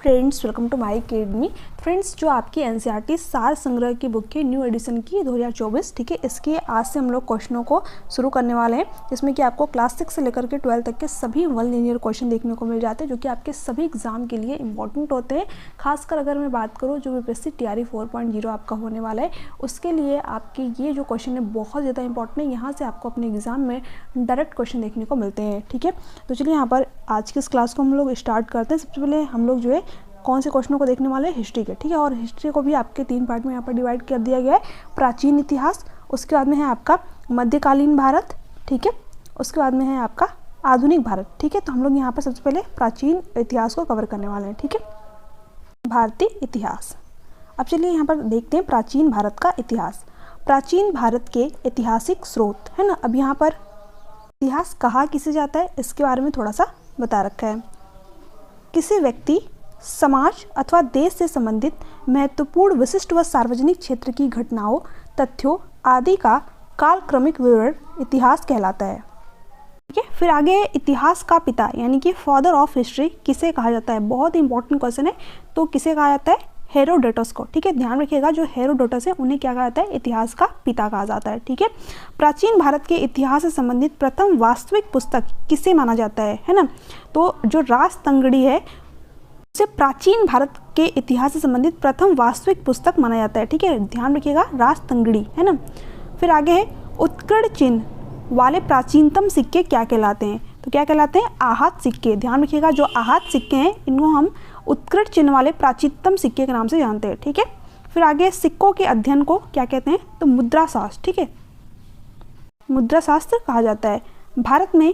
Friends, welcome to my academy. Friends, जो आपकी NCERT सार संग्रह की बुक है न्यू एडिशन की 2024, ठीक है, इसके आज से हम लोग क्वेश्चनों को शुरू करने वाले हैं, जिसमें कि आपको क्लास 6 से लेकर के 12 तक के सभी वन लीनियर क्वेश्चन देखने को मिल जाते हैं, जो कि आपके सभी एग्जाम के लिए इंपॉर्टेंट होते हैं। खासकर अगर मैं बात करूँ जो बीपीएससी टीआरई 4.0 आपका होने वाला है, उसके लिए आपके ये जो क्वेश्चन है बहुत ज़्यादा इंपॉर्टेंट है। यहाँ से आपको अपने एग्जाम में डायरेक्ट क्वेश्चन देखने को मिलते हैं, ठीक है। तो चलिए यहाँ पर आज की इस क्लास को हम लोग स्टार्ट करते हैं। सबसे पहले हम लोग जो है कौन से क्वेश्चनों को देखने वाले हैं, हिस्ट्री के, ठीक है। और हिस्ट्री को भी आपके 3 पार्ट में यहाँ पर डिवाइड कर दिया गया है। प्राचीन इतिहास, उसके बाद में है आपका मध्यकालीन भारत, ठीक है, उसके बाद में है आपका आधुनिक भारत, ठीक है। तो हम लोग यहाँ पर सबसे पहले प्राचीन इतिहास को कवर करने वाले हैं, ठीक है, भारतीय इतिहास। अब चलिए यहाँ पर देखते हैं प्राचीन भारत का इतिहास। प्राचीन भारत के ऐतिहासिक स्रोत है ना। अब यहाँ पर इतिहास कहा किसे जाता है, इसके बारे में थोड़ा सा बता रखा है। किसी व्यक्ति, समाज अथवा देश से संबंधित महत्वपूर्ण विशिष्ट व सार्वजनिक क्षेत्र की घटनाओं, तथ्यों आदि का कालक्रमिक विवरण इतिहास कहलाता है, ठीक है। फिर आगे इतिहास का पिता यानी कि फादर ऑफ हिस्ट्री किसे कहा जाता है, बहुत इंपॉर्टेंट क्वेश्चन है। तो किसे कहा जाता है, हेरोडोटस को, ठीक है। ध्यान रखिएगा, जो हेरोडोटस है उन्हें क्या कहा जाता है, इतिहास का पिता कहा जाता है, ठीक है। प्राचीन भारत के इतिहास से संबंधित प्रथम वास्तविक पुस्तक किसे माना जाता है ना। तो जो राजतंगड़ी है उसे प्राचीन भारत के इतिहास से संबंधित प्रथम वास्तविक पुस्तक माना जाता है, ठीक है। ध्यान रखिएगा, राजतंगड़ी है ना। फिर आगे है उत्कीर्ण चिन्ह वाले प्राचीनतम सिक्के क्या कहलाते हैं, तो क्या कहलाते हैं, आहत सिक्के। ध्यान रखिएगा, जो आहत सिक्के हैं इनको हम उत्कीर्ण चिन्ह वाले प्राचीनतम सिक्के के नाम से जानते हैं, ठीक है। फिर आगे सिक्कों के अध्ययन को क्या कहते हैं, तो मुद्रा शास्त्र, ठीक है, मुद्रा शास्त्र कहा जाता है। भारत में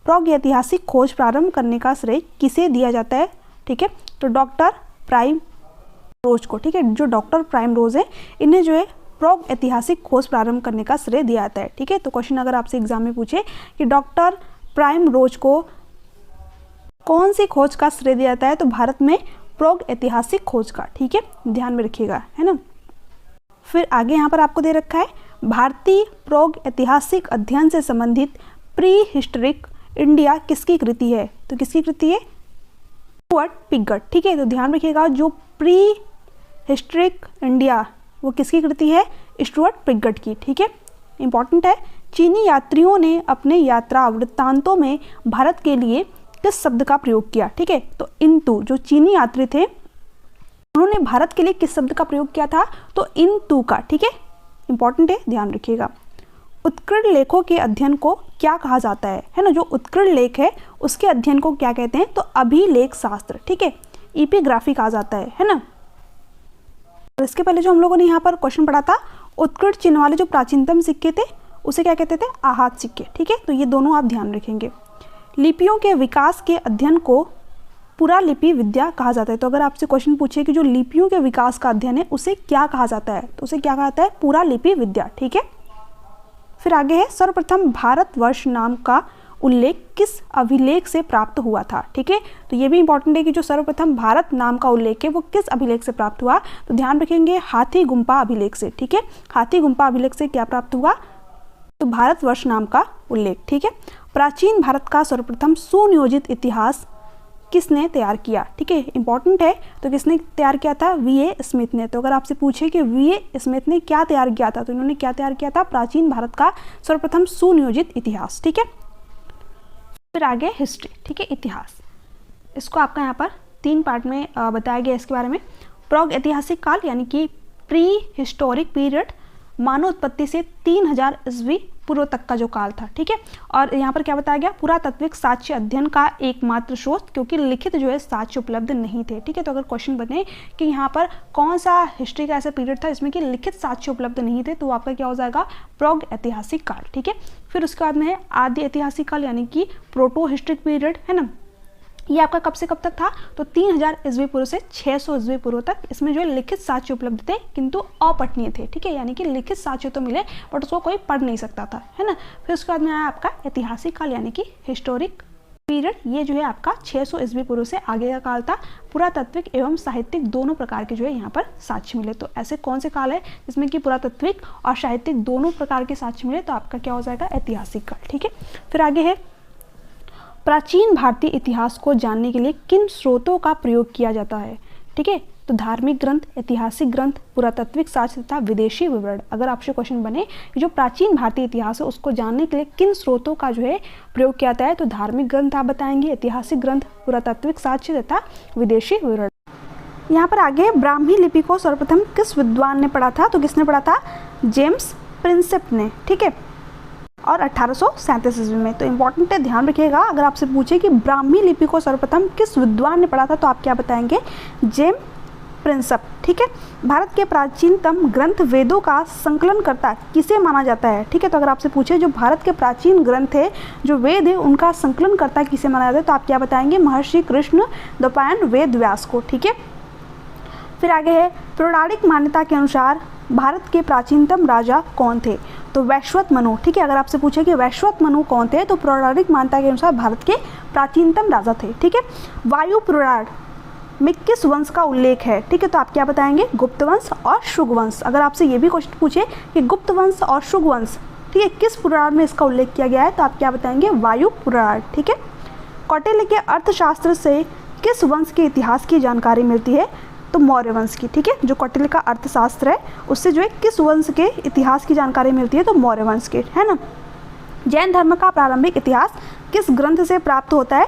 प्रागैतिहासिक खोज प्रारंभ करने का श्रेय किसे दिया जाता है, ठीक है, तो डॉक्टर प्राइम रोज को, ठीक है। जो डॉक्टर प्राइम रोज है इन्हें जो है प्रागैतिहासिक खोज प्रारंभ करने का श्रेय दिया जाता है, ठीक है। तो क्वेश्चन अगर आपसे एग्जाम में पूछे कि डॉक्टर प्राइम रोज को कौन सी खोज का श्रेय दिया जाता है, तो भारत में प्रागैतिहासिक खोज का, ठीक है, ध्यान में रखिएगा, है ना। फिर आगे यहाँ पर आपको दे रखा है भारतीय प्रागैतिहासिक अध्ययन से संबंधित प्री हिस्टोरिक इंडिया किसकी कृति है, तो किसकी कृति है, स्टुअर्ट पिगॉट, ठीक है। तो ध्यान रखिएगा, जो प्री हिस्टोरिक इंडिया वो किसकी कृति है, स्टुअर्ट पिगॉट की, ठीक है, इंपॉर्टेंट है। चीनी यात्रियों ने अपने यात्रा वृत्तांतों में भारत के लिए किस शब्द का प्रयोग किया, ठीक है, तो इंतु। जो चीनी यात्री थे उन्होंने भारत के लिए किस शब्द का प्रयोग किया था, तो इंतु का, ठीक है, इंपॉर्टेंट है, ध्यान रखिएगा। उत्कीर्ण लेखों के अध्ययन को क्या कहा जाता है ना। जो उत्कीर्ण लेख है उसके अध्ययन को क्या कहते हैं, तो अभिलेख शास्त्र, ठीक है, एपिग्राफी कहा जाता है ना। और इसके पहले जो हम लोगों ने यहाँ पर क्वेश्चन पढ़ा था, उत्कीर्ण चिन्ह वाले जो प्राचीनतम सिक्के थे उसे क्या कहते थे, आहत सिक्के, ठीक है। तो ये दोनों आप ध्यान रखेंगे। लिपियों के विकास के अध्ययन को पुरालिपि विद्या कहा जाता है। तो अगर आपसे क्वेश्चन पूछे कि जो लिपियों के विकास का अध्ययन है उसे क्या कहा जाता है, तो उसे क्या कहा जाता है, पुरालिपि विद्या, ठीक है। फिर आगे है सर्वप्रथम भारतवर्ष नाम का उल्लेख किस अभिलेख से प्राप्त हुआ था, ठीक है। तो ये भी इंपॉर्टेंट है कि जो सर्वप्रथम भारत नाम का उल्लेख है वो किस अभिलेख से प्राप्त हुआ, तो ध्यान रखेंगे हाथी गुम्पा अभिलेख से, ठीक है। हाथी गुम्पा अभिलेख से क्या प्राप्त हुआ, तो भारतवर्ष नाम का उल्लेख, ठीक है। प्राचीन भारत का सर्वप्रथम सुनियोजित इतिहास किसने तैयार किया, ठीक है, इंपॉर्टेंट है। तो किसने तैयार किया था, वीए स्मिथ ने। तो अगर आपसे पूछे कि वीए स्मिथ ने क्या तैयार किया था, तो इन्होंने क्या तैयार किया था, प्राचीन भारत का सर्वप्रथम सुनियोजित इतिहास, ठीक है। फिर आगे हिस्ट्री, ठीक है, इतिहास। इसको आपका यहाँ पर 3 पार्ट में बताया गया इसके बारे में। प्रागैतिहासिक काल यानी कि प्री हिस्टोरिक पीरियड, मानव उत्पत्ति से 3000 ईस्वी पूर्व तक का जो काल था, ठीक है। और यहाँ पर क्या बताया गया, पुरातात्विक साक्ष्य अध्ययन का एकमात्र स्रोत, क्योंकि लिखित जो है साक्ष्य उपलब्ध नहीं थे, ठीक है। तो अगर क्वेश्चन बने कि यहाँ पर कौन सा हिस्ट्री का ऐसा पीरियड था इसमें कि लिखित साक्ष्य उपलब्ध नहीं थे, तो आपका क्या हो जाएगा, प्रागैतिहासिक काल, ठीक है। फिर उसके बाद में है आदि ऐतिहासिक काल यानी कि प्रोटो हिस्ट्रिक पीरियड, है ना। ये आपका कब से कब तक था, तो 3000 ईस्वी पूर्व से 600 ईस्वी पूर्व तक। इसमें जो है लिखित साक्ष्य उपलब्ध थे किंतु अपठनीय थे, ठीक है, यानी कि लिखित साक्ष्य तो मिले बट उसको कोई पढ़ नहीं सकता था, है ना। फिर उसके बाद में आया आपका ऐतिहासिक काल यानी कि हिस्टोरिक पीरियड। ये जो है आपका 600 ईस्वी पूर्व से आगे का काल था। पुरातात्विक एवं साहित्यिक दोनों प्रकार के जो है यहाँ पर साक्ष्य मिले। तो ऐसे कौन से काल है जिसमें कि पुरातात्विक और साहित्यिक दोनों प्रकार के साक्ष्य मिले, तो आपका क्या हो जाएगा, ऐतिहासिक काल, ठीक है। फिर आगे है प्राचीन भारतीय इतिहास को जानने के लिए किन स्रोतों का प्रयोग किया जाता है? ठीक है, तो धार्मिक ग्रंथ, ऐतिहासिक ग्रंथ, पुरातात्विक साक्ष्य तथा विदेशी विवरण। अगर आपसे क्वेश्चन बने जो प्राचीन भारतीय इतिहास है उसको जानने के लिए किन स्रोतों का जो है प्रयोग किया जाता है, तो धार्मिक ग्रंथ आप बताएंगे, ऐतिहासिक ग्रंथ, पुरातात्विक साक्ष्य तथा विदेशी विवरण। यहाँ पर आगे ब्राह्मी लिपि को सर्वप्रथम किस विद्वान ने पढ़ा था? तो किसने पढ़ा था? जेम्स प्रिंसेप ने। ठीक है, और 1837 ईस्वी में। तो इंपॉर्टेंट है, ध्यान रखिएगा। अगर आपसे पूछे कि ब्राह्मी लिपि को सर्वप्रथम किस विद्वान ने पढ़ा था, तो आप क्या बताएंगे? James Prinsep. ठीक है, भारत के प्राचीनतम ग्रंथ वेदों का संकलनकर्ता किसे माना जाता है? ठीक है, तो अगर आपसे पूछे जो भारत के प्राचीन ग्रंथ है, जो वेद है, उनका संकलनकर्ता किसे माना जाता है, तो आप क्या बताएंगे? महर्षि कृष्ण द्वैपायन वेद व्यास को। ठीक है, फिर आगे है पौराणिक मान्यता के अनुसार भारत के प्राचीनतम राजा कौन थे? तो वैश्वत मनु। ठीक है, अगर आपसे पूछे कि वैश्वत मनु कौन थे, तो पौराणिक मान्यता के अनुसार भारत के प्राचीनतम राजा थे। ठीक है, वायु पुराण में किस वंश का उल्लेख है? ठीक है, तो आप क्या बताएंगे? गुप्त वंश और शुग वंश। अगर आपसे ये भी क्वेश्चन पूछे कि गुप्त वंश और शुग वंश, ठीक है, किस पुराण में इसका उल्लेख किया गया है, तो आप क्या बताएंगे? वायु पुराण। ठीक है, कौटिल्य के अर्थशास्त्र से किस वंश के इतिहास की जानकारी मिलती है? तो मौर्य वंश की। ठीक है, जो कौटिल्य का अर्थशास्त्र है उससे जो है किस वंश के इतिहास की जानकारी मिलती है? तो मौर्य वंश के, है ना। जैन धर्म का प्रारंभिक इतिहास किस ग्रंथ से प्राप्त होता है?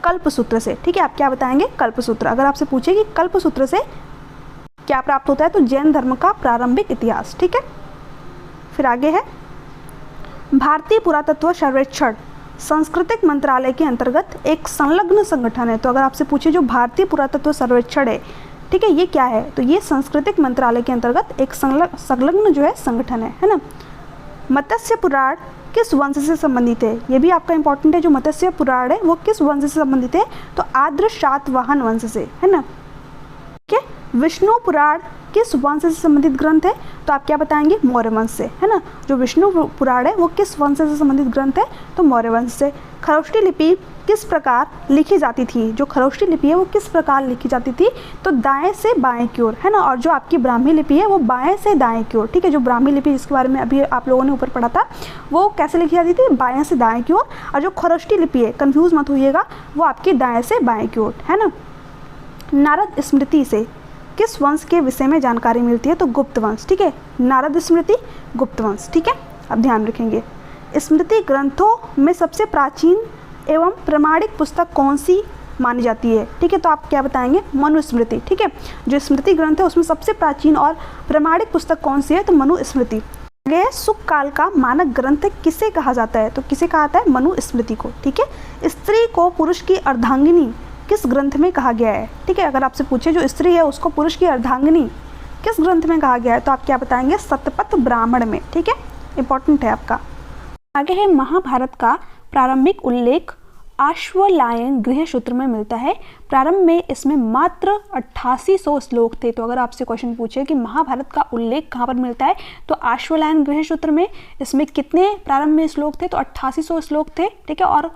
कल्पसूत्र से। ठीक है, आप क्या बताएंगे? कल्पसूत्र। अगर आपसे पूछे कि कल्पसूत्र से क्या प्राप्त होता है, तो जैन धर्म का प्रारंभिक इतिहास। ठीक है, फिर आगे है भारतीय पुरातत्व सर्वेक्षण सांस्कृतिक मंत्रालय के अंतर्गत एक संलग्न संगठन है। तो अगर आपसे पूछे जो भारतीय पुरातत्व सर्वेक्षण है, ठीक है, ये क्या है? तो ये सांस्कृतिक मंत्रालय के अंतर्गत एक संलग्न जो है संगठन है ना। मत्स्य पुराण किस वंश से संबंधित है? ये भी आपका इंपॉर्टेंट है। जो मत्स्य पुराण है वो किस वंश से संबंधित है? तो आर्द्र सातवाहन वंश से, है ना। ठीक है, विष्णु पुराण किस वंश से संबंधित ग्रंथ है? तो आप क्या बताएंगे? मौर्य वंश से, है ना। जो विष्णु पुराण है वो किस वंश से संबंधित ग्रंथ है? तो मौर्य वंश से। खरोष्टी लिपि किस प्रकार लिखी जाती थी? जो खरोष्टी लिपि है वो किस प्रकार लिखी जाती थी? तो दाएं से बाएं की ओर, है ना। और जो आपकी ब्राह्मी लिपि है वो बाएं से दाएं की ओर। ठीक है, जो ब्राह्मी लिपि जिसके बारे में अभी आप लोगों ने ऊपर पढ़ा था, वो कैसे लिखी जाती थी? बाएं से दाएं की ओर। और जो खरोष्टी लिपि है, कंफ्यूज मत होइएगा, वो आपकी दाएं से बाएं की ओर, है ना। नारद स्मृति से किस वंश के विषय में जानकारी मिलती है? तो गुप्त वंश। ठीक है, नारद स्मृति गुप्त वंश। ठीक है, अब ध्यान रखेंगे। स्मृति ग्रंथों में सबसे प्राचीन एवं प्रमाणिक पुस्तक कौन सी मानी जाती है? ठीक है, तो आप क्या बताएंगे? मनुस्मृति। ठीक है, जो स्मृति ग्रंथ है उसमें सबसे प्राचीन और प्रमाणिक पुस्तक कौन सी है? तो मनुस्मृति। आगे सुख काल का मानक ग्रंथ किसे कहा जाता है? तो किसे कहा जाता है? मनुस्मृति को। ठीक है, स्त्री को पुरुष की अर्धांगिनी किस ग्रंथ में कहा गया है? ठीक है, अगर आपसे पूछे जो स्त्री है उसको पुरुष की अर्धांगिनी किस ग्रंथ में कहा गया है? तो आप क्या बताएंगे? शतपथ ब्राह्मण में। ठीक है, इंपॉर्टेंट है आपका। आगे है महाभारत का प्रारंभिक उल्लेख आश्वलायन गृह सूत्र में मिलता है। प्रारंभ में इसमें मात्र 8800 श्लोक थे। तो अगर आपसे क्वेश्चन पूछे कि महाभारत का उल्लेख कहाँ पर मिलता है, तो आश्वलायन गृह सूत्र में। इसमें कितने प्रारंभ में श्लोक थे? तो 8800 श्लोक थे। ठीक है, और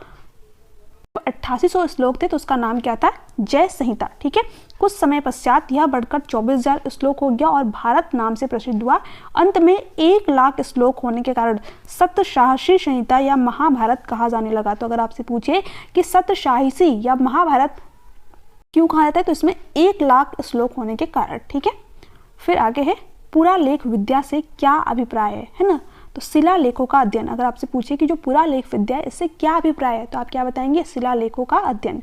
8800 श्लोक थे तो उसका नाम क्या था? जय संहिता। ठीक है, कुछ समय पश्चात यह बढ़कर 24,000 श्लोक हो गया और भारत नाम से प्रसिद्ध हुआ। अंत में 1 लाख श्लोक होने के कारण सप्तसाहसी संहिता या महाभारत कहा जाने लगा। तो अगर आपसे पूछे कि सप्तसाहसी या महाभारत क्यों कहा जाता है, तो इसमें 1 लाख श्लोक होने के कारण। ठीक है, फिर आगे है पुरालेख विद्या से क्या अभिप्राय है ना। तो शिलालेखों का अध्ययन। अगर आपसे पूछे कि जो पुरालेख विद्या है इससे क्या अभिप्राय है, तो आप क्या बताएंगे? शिलालेखों का अध्ययन।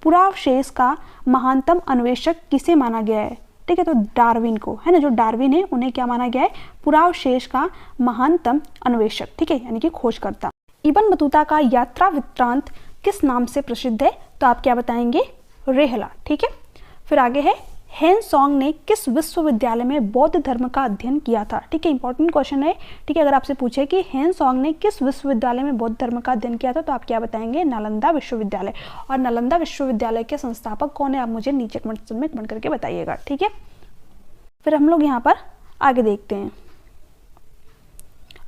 पुरावशेष का महानतम अन्वेषक किसे माना गया है? ठीक है, तो डार्विन को, है ना। जो डार्विन है उन्हें क्या माना गया है? पुरावशेष का महानतम अन्वेषक। ठीक है, यानी कि खोजकर्ता। इब्न बतूता का यात्रा वृत्तांत किस नाम से प्रसिद्ध है? तो आप क्या बताएंगे? रेहला। ठीक है, फिर आगे है हेनसोंग ने किस विश्वविद्यालय में बौद्ध धर्म का अध्ययन किया था? ठीक है, इंपॉर्टेंट क्वेश्चन है। ठीक है, अगर आपसे पूछे कि हेनसोंग ने किस विश्वविद्यालय में बौद्ध धर्म का अध्ययन किया था, तो आप क्या बताएंगे? नालंदा विश्वविद्यालय। और नालंदा विश्वविद्यालय के संस्थापक कौन है? आप मुझे नीचे कमेंट में कमेंट करके बताइएगा। ठीक है, फिर हम लोग यहाँ पर आगे देखते हैं।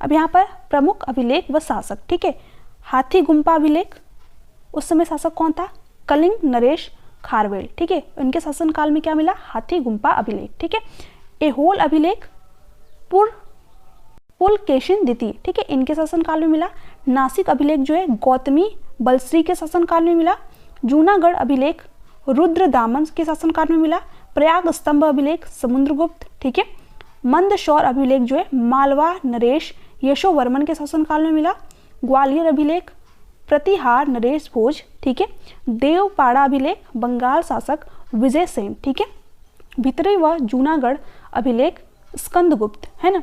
अब यहाँ पर प्रमुख अभिलेख व शासक। ठीक है, हाथी गुम्पा अभिलेख, उस समय शासक कौन था? कलिंग नरेश खारवेल। ठीक है, उनके शासनकाल में क्या मिला? हाथी गुम्पा अभिलेख। ठीक है, एहोल अभिलेख पुलकेशिन द्वितीय, ठीक है, इनके शासनकाल में मिला। नासिक अभिलेख जो है गौतमी बलश्री के शासनकाल में मिला। जूनागढ़ अभिलेख रुद्रदामन के शासनकाल में मिला। प्रयाग स्तंभ अभिलेख समुद्रगुप्त, ठीक है। मंदसौर अभिलेख जो है मालवा नरेश यशोवर्मन के शासनकाल में मिला। ग्वालियर अभिलेख प्रतिहार नरेश भोज, ठीक है। देवपाड़ा अभिलेख बंगाल शासक विजय सेन, ठीक है। भितरी व जूनागढ़ अभिलेख स्कंदगुप्त, है ना।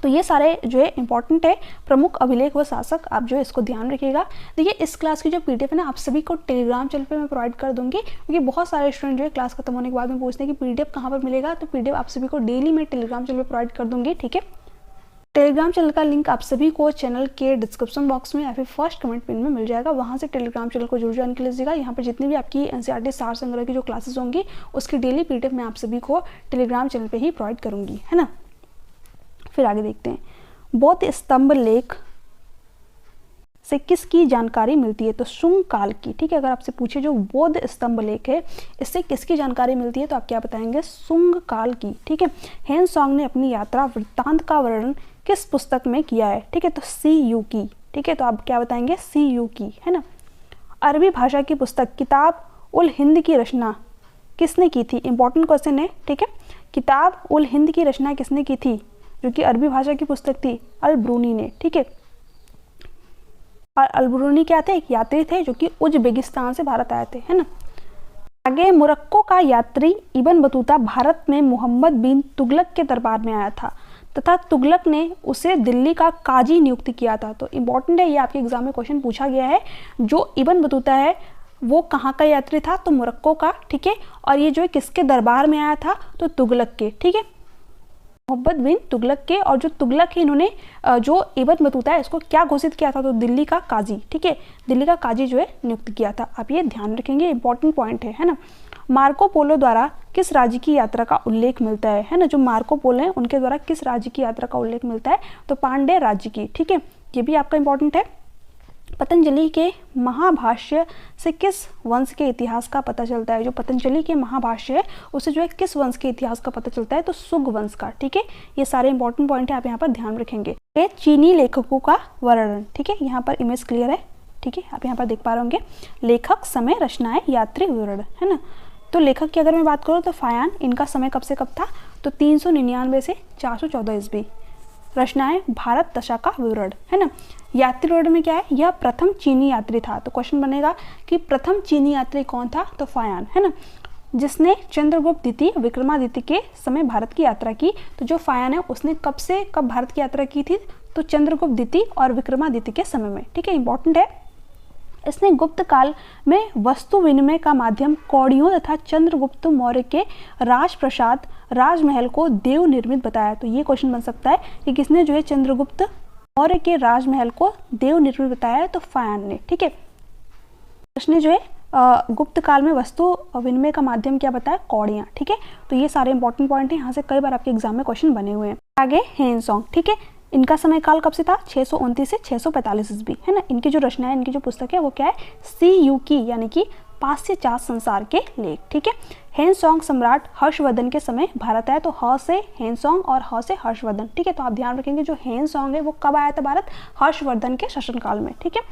तो ये सारे जो है इंपॉर्टेंट है प्रमुख अभिलेख व शासक, आप जो है इसको ध्यान रखिएगा। देखिए इस क्लास की जो पीडीएफ है ना आप सभी को टेलीग्राम चैनल पे मैं प्रोवाइड कर दूंगी, क्योंकि बहुत सारे स्टूडेंट जो है क्लास खत्म होने के बाद में पूछते हैं कि पीडीएफ कहाँ पर मिलेगा। तो पीडीएफ आप सभी को डेली मैं टेलीग्राम चैनल पर प्रोवाइड कर दूंगी, ठीक है। टेलीग्राम चैनल का लिंक आप सभी को चैनल के डिस्क्रिप्शन बॉक्स में या फिर फर्स्ट कमेंट पिन में मिल जाएगा, वहाँ से टेलीग्राम चैनल को जरूर ज्वाइन कर लीजिएगा। यहाँ पर जितनी भी आपकी एनसीईआरटी सार संग्रह की जो क्लासेस होंगी उसकी डेली पीडीएफ मैं आप सभी को टेलीग्राम चैनल पर ही प्रोवाइड करूँगी, है ना। फिर आगे देखते हैं, बौद्ध स्तंभ लेख से किसकी जानकारी मिलती है? तो शुंग काल की, ठीक है। अगर आपसे पूछे जो बौद्ध स्तंभ लेख है इससे किसकी जानकारी मिलती है तो आप क्या बताएंगे? शुंग काल की, ठीक है। हेन सॉन्ग ने अपनी यात्रा वृत्तांत का वर्णन किस पुस्तक में किया है? ठीक है, तो CU की, ठीक है। तो आप क्या बताएंगे? CU की, है ना। अरबी भाषा की पुस्तक किताब उल हिंद की रचना किसने की थी? इंपॉर्टेंट क्वेश्चन है, ठीक है। किताब उल हिंद की रचना किसने की थी? जो कि अरबी भाषा की पुस्तक थी, अल-ब्रूनी ने, ठीक है। और अल-ब्रूनी क्या थे? एक यात्री थे जो कि उज्बेकिस्तान से भारत आए थे, है ना। आगे, मोरक्को का यात्री इब्न बतूता भारत में मोहम्मद बिन तुगलक के दरबार में आया था तथा तुगलक ने उसे दिल्ली का काजी नियुक्त किया था। तो इंपॉर्टेंट है, ये आपके एग्जाम में क्वेश्चन पूछा गया है। जो इब्न बतूता है वो कहाँ का यात्री था? तो मोरक्को का, ठीक है। और ये जो है किसके दरबार में आया था? तो तुगलक के, ठीक है, मोहम्मद बिन तुगलक के। और जो तुगलक है इन्होंने जो इब्न बतूता है इसको क्या घोषित किया था? तो दिल्ली का काजी, ठीक है, दिल्ली का काजी जो है नियुक्त किया था। आप ये ध्यान रखेंगे, इंपॉर्टेंट पॉइंट है ना। मार्को पोलो द्वारा किस राज्य की यात्रा का उल्लेख मिलता है ना। जो मार्को पोलो है उनके द्वारा किस राज्य की यात्रा का उल्लेख मिलता है? तो पांड्य राज्य की, ठीक है। ये भी आपका इंपॉर्टेंट है। पतंजलि के महाभाष्य से किस वंश के इतिहास का पता चलता है? जो पतंजलि के महाभाष्य है उससे जो है किस वंश के इतिहास का पता चलता है? तो सुग वंश का, ठीक है। ये सारे इंपॉर्टेंट पॉइंट है, आप यहाँ पर ध्यान रखेंगे। ये चीनी लेखकों का वर्णन, ठीक है। यहाँ पर इमेज क्लियर है, ठीक है, आप यहाँ पर देख पा रहे होंगे। लेखक, समय, रचनाएं, यात्री विवरण, है ना। तो लेखक की अगर मैं बात करूँ तो फायान, इनका समय कब से कब था? तो 399 से 414 ईस्वी। रचनाएं, भारत दशा का विवरण, है ना। यात्री विवरण में क्या है? यह प्रथम चीनी यात्री था। तो क्वेश्चन बनेगा कि प्रथम चीनी यात्री कौन था? तो फायान, है ना, जिसने चंद्रगुप्त द्वितीय विक्रमादित्य के समय भारत की यात्रा की। तो जो फायान है उसने कब से कब भारत की यात्रा की थी? तो चंद्रगुप्त द्वितीय और विक्रमादित्य के समय में, ठीक है, इंपॉर्टेंट है। इसने गुप्त काल में वस्तु विनिमय का माध्यम कौड़ियों तथा चंद्रगुप्त मौर्य के राजप्रसाद राजमहल को देव निर्मित बताया। तो ये क्वेश्चन बन सकता है कि किसने जो है चंद्रगुप्त मौर्य के राजमहल को देव निर्मित बताया है? तो फायान ने, ठीक है। उसने जो है गुप्त काल में वस्तु विनिमय का माध्यम क्या बताया? कौड़ियाँ, ठीक है। तो ये सारे इंपॉर्टेंट पॉइंट हैं, यहाँ से कई बार आपके एग्जाम में क्वेश्चन बने हुए हैं। आगे हेन सॉन्ग, ठीक है, इनका समय काल कब से था? 629 से 645 ईस्वी, है ना। इनकी जो रचना है, इनकी जो पुस्तक है वो क्या है? CU की, यानी कि पाश्चात्य संसार के लेख, ठीक है। हेन सॉन्ग सम्राट हर्षवर्धन के समय भारत आया। तो ह से हेन सॉन्ग और ह से हर्षवर्धन, ठीक है। तो आप ध्यान रखेंगे जो हेन सॉन्ग है वो कब आया था भारत? हर्षवर्धन के शासनकाल में, ठीक है।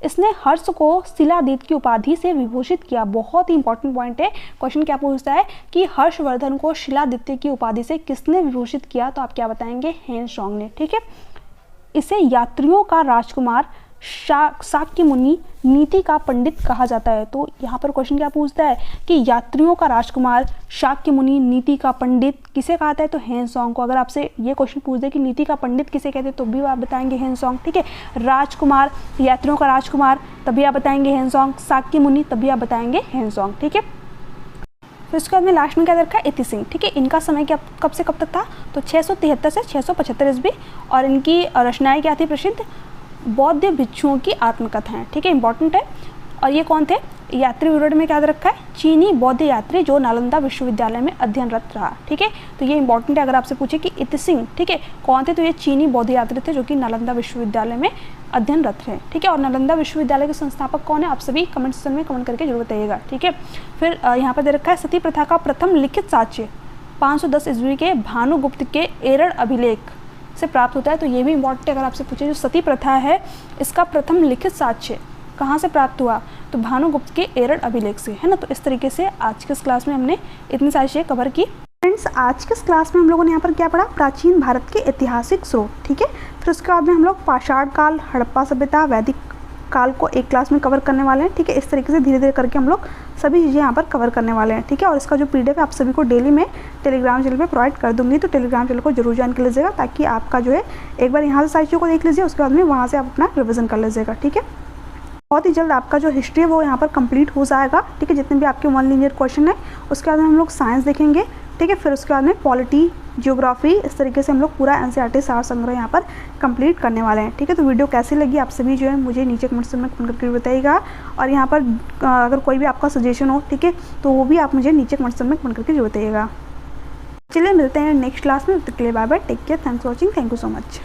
इसने हर्ष को शिलादीप की उपाधि से विभूषित किया। बहुत ही इंपॉर्टेंट पॉइंट है, क्वेश्चन क्या पूछता है कि हर्षवर्धन को शिलादित्य की उपाधि से किसने विभूषित किया? तो आप क्या बताएंगे? हेन सॉन्ग ने, ठीक है। इसे यात्रियों का राजकुमार, शाक्य मुनि, नीति का पंडित कहा जाता है। तो यहाँ पर क्वेश्चन क्या पूछता है कि यात्रियों का राजकुमार, शाक्य मुनि, नीति का पंडित किसे कहा है? तो हेन सॉन्ग को। अगर आपसे ये क्वेश्चन पूछ दे कि नीति का पंडित किसे कहते हैं तो भी आप बताएंगे हेन सॉन्ग, ठीक है। राजकुमार, यात्रियों का राजकुमार, तभी आप बताएंगे हेन सॉन्ग। शाक्य मुनि, तभी आप बताएंगे हेन सॉन्ग, ठीक है। फिर उसके बाद में लास्ट में क्या रखा है? इति सिंह, ठीक है। इनका समय क्या कब से कब तक था? तो 673 से 675 ईस्वी। और इनकी रचनाएं क्या थी प्रसिद्ध? बौद्ध भिक्षुओं की आत्मकथाएं, ठीक है, इंपॉर्टेंट है। और ये कौन थे? यात्री विवरण में क्या रखा है? चीनी बौद्ध यात्री जो नालंदा विश्वविद्यालय में अध्ययनरत रहा, ठीक है। तो ये इंपॉर्टेंट है, अगर आपसे पूछे कि इति सिंह, ठीक है, कौन थे? तो ये चीनी बौद्ध यात्री थे जो कि नालंदा विश्वविद्यालय में अध्ययनरत थे, ठीक है। और नालंदा विश्वविद्यालय के संस्थापक कौन है? आप सभी कमेंट सेक्शन में कमेंट करके जरूर बताइएगा, ठीक है। फिर यहाँ पर दे रखा है सती प्रथा का प्रथम लिखित साक्ष्य 510 ईस्वी के भानुगुप्त के एरड़ अभिलेख से प्राप्त होता है। तो ये भी इम्पॉर्टेंट अगर आपसे पूछे, जो सती प्रथा है इसका प्रथम लिखित साक्ष्य कहाँ से प्राप्त हुआ, तो भानुगुप्त के एरड़ अभिलेख से, है ना। तो इस तरीके से आज के इस क्लास में हमने इतनी सारी चीज़ें कवर की। फ्रेंड्स, आज के इस क्लास में हम लोगों ने यहाँ पर क्या पढ़ा, प्राचीन भारत के ऐतिहासिक स्रोत, ठीक है। फिर उसके बाद में हम लोग पाषाण काल, हड़प्पा सभ्यता, वैदिक काल को एक क्लास में कवर करने वाले हैं, ठीक है। इस तरीके से धीरे धीरे करके हम लोग सभी चीज़ें यहाँ पर कवर करने वाले हैं, ठीक है। और इसका जो PDF है आप सभी को डेली में टेलीग्राम चैनल पे प्रोवाइड कर दूंगी, तो टेलीग्राम चैनल को जरूर ज्वाइन कर लीजिएगा, ताकि आपका जो है एक बार यहाँ से सारी चीज़ों को देख लीजिए, उसके बाद में वहाँ से आप अपना रिविजन कर लीजिएगा, ठीक है। बहुत ही जल्द आपका जो हिस्ट्री है वो यहाँ पर कंप्लीट हो जाएगा, ठीक है। जितने भी आपके 1 लीनियर क्वेश्चन है, उसके बाद में हम लोग साइंस देखेंगे, ठीक है। फिर उसके बाद में पॉलिटी, ज्योग्राफी, इस तरीके से हम लोग पूरा NCERT सार संग्रह यहाँ पर कंप्लीट करने वाले हैं, ठीक है। तो वीडियो कैसी लगी आप सभी जो है मुझे नीचे कमेंट सेक्शन में कमेंट करके बताइएगा, और यहाँ पर अगर कोई भी आपका सजेशन हो, ठीक है, तो वो भी आप मुझे नीचे कमेंट सेक्शन में कमेंट करके बताइएगा। चलिए मिलते हैं नेक्स्ट क्लास में, तब तक के लिए bye bye, take care, thanks for watching, thank you so much.